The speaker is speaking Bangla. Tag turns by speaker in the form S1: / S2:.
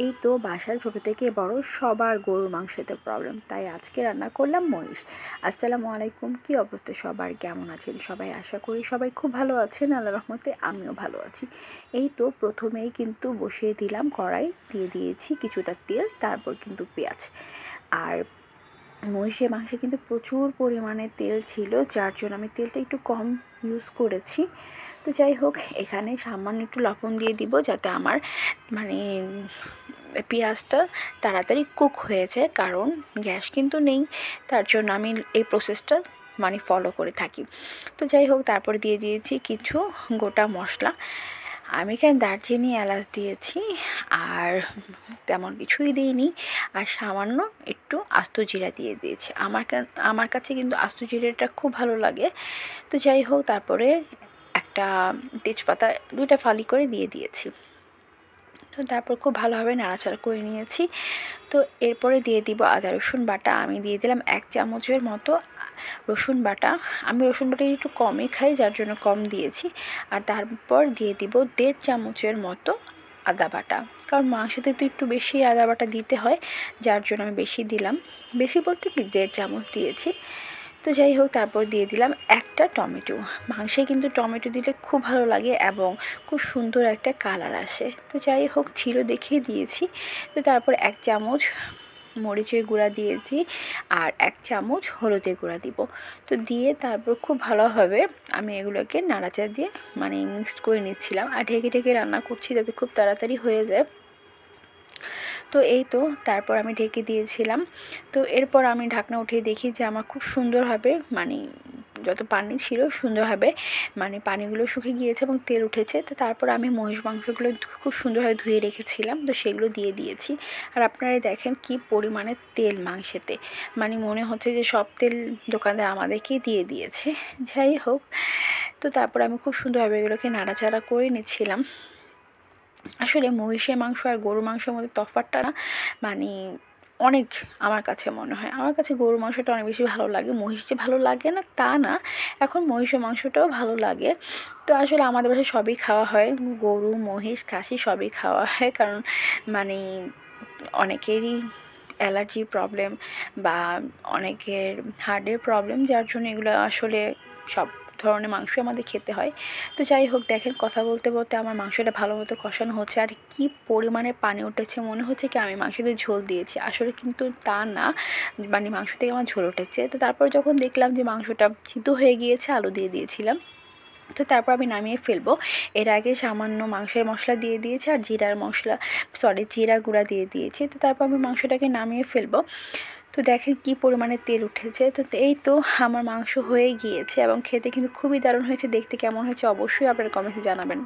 S1: এই তো বাসার ছোট থেকে বড় সবার গরুর মাংসতে প্রবলেম, তাই আজকে রান্না করলাম মহিষ। আসসালামু আলাইকুম, কি অবস্থা সবার, কেমন আছেন সবাই? আশা করি সবাই খুব ভালো আছেন, আল্লাহর রহমতে আমিও ভালো আছি। এই তো প্রথমেই কিন্তু বসিয়ে দিলাম কড়াই, দিয়ে দিয়েছি কিছুটা তেল, তারপর কিন্তু পেঁয়াজ। আর মহিষের মাংসে কিন্তু প্রচুর পরিমাণে তেল ছিল, যার জন্য আমি তেলটা একটু কম ইউজ করেছি। তো যাই হোক, এখানে সামান্য একটু লবণ দিয়ে দিব, যাতে আমার মানে পেঁয়াজটা তাড়াতাড়ি কুক হয়ে যায়, কারণ গ্যাস কিন্তু নেই, তার জন্য আমি এই প্রসেসটা ফলো করে থাকি। তো যাই হোক, তারপর দিয়ে দিয়েছি কিছু গোটা মশলা। আমি এখানে দারচিনি, এলাচ দিয়েছি, আর তেমন কিছুই দিইনি। আর সামান্য একটু আস্ত জিরা দিয়ে দিয়েছি। আমার কাছে কিন্তু আস্ত জিরাটা খুব ভালো লাগে। তো যাই হোক, তারপরে একটা তেজপাতা 2টা ফালি করে দিয়ে দিয়েছি। তো তারপর খুব ভালোভাবে নাড়াচাড়া করে নিয়েছি। তো এরপরে দিয়ে দিব আদা রসুন বাটা। আমি দিয়ে দিলাম 1 চামচের মতো রসুন বাটা। আমি রসুন বাটা একটু কমই খাই, যার জন্য কম দিয়েছি। আর তারপর দিয়ে দিব 1.5 চামচের মতো আদা বাটা, কারণ মাংসতে তো একটু বেশি আদা বাটা দিতে হয়, যার জন্য আমি বেশি দিলাম। বেশি বলতে কি 1.5 চামচ দিয়েছি। তো যাই হোক, তারপর দিয়ে দিলাম একটা টমেটো। মাংসে কিন্তু টমেটো দিলে খুব ভালো লাগে এবং খুব সুন্দর একটা কালার আসে। তো যাই হোক, ছিল দেখে দিয়েছি। তো তারপর 1 চামচ মরিচের গুঁড়া দিয়েছি, আর 1 চামচ হলুদের গুঁড়া দিব। তো দিয়ে তারপর খুব ভালোভাবে আমি এগুলোকে নাড়াচাড়া দিয়ে মিক্সড করে নিচ্ছিলাম, আর ঢেকে ঢেকে রান্না করছি যাতে খুব তাড়াতাড়ি হয়ে যায়। তো এই তো তারপর আমি ঢেকে দিয়েছিলাম। তো এরপর আমি ঢাকনা উঠিয়ে দেখি যে আমার খুব সুন্দরভাবে যত পানি ছিল সুন্দরভাবে পানিগুলো শুকিয়ে গিয়েছে এবং তেল উঠেছে। তো তারপর আমি মহিষ মাংসগুলো খুব সুন্দরভাবে ধুয়ে রেখেছিলাম, তো সেগুলো দিয়ে দিয়েছি। আর আপনারা দেখেন কি পরিমাণে তেল মাংসেতে, মনে হচ্ছে যে সব তেল দোকানদার আমাদেরকেই দিয়ে দিয়েছে। যাই হোক, তো তারপর আমি খুব সুন্দরভাবে এগুলোকে নাড়াচাড়া করে নিচ্ছিলাম। আসলে মহিষের মাংস আর গরুর মাংসের মধ্যে তফাৎটা না অনেক, আমার কাছে মনে হয় আমার কাছে গরুর মাংসটা অনেক বেশি ভালো লাগে। মহিষ যে ভালো লাগে না তা না, এখন মহিষের মাংসটাও ভালো লাগে। তো আসলে আমাদের বাসায় সবই খাওয়া হয়, গরু, মহিষ, খাসি সবই খাওয়া হয়, কারণ অনেকেরই অ্যালার্জি প্রবলেম বা অনেকের হার্টের প্রবলেম, যার জন্য এগুলো আসলে সব ধরনের মাংস আমাদের খেতে হয়। তো যাই হোক, দেখেন কথা বলতে বলতে আমার মাংসটা ভালো মতো কষানো হচ্ছে, আর কি পরিমাণে পানি উঠেছে, মনে হচ্ছে কি আমি মাংসতে ঝোল দিয়েছি, আসলে কিন্তু তা না, মাংস থেকে আমার ঝোল উঠেছে। তো তারপর যখন দেখলাম যে মাংসটা সিদ্ধ হয়ে গিয়েছে, আলু দিয়ে দিয়েছিলাম। তো তারপর আমি নামিয়ে ফেলবো। এর আগে সামান্য মাংসের মশলা দিয়ে দিয়েছি, আর জিরা গুঁড়া দিয়ে দিয়েছি। তো তারপর আমি মাংসটাকে নামিয়ে ফেলবো। তো দেখেন কি পরিমাণে তেল উঠেছে। তো এই তো আমার মাংস হয়ে গিয়েছে এবং খেতে কিন্তু খুবই দারুণ হয়েছে। দেখতে কেমন হয়েছে অবশ্যই আপনারা কমেন্টে জানাবেন।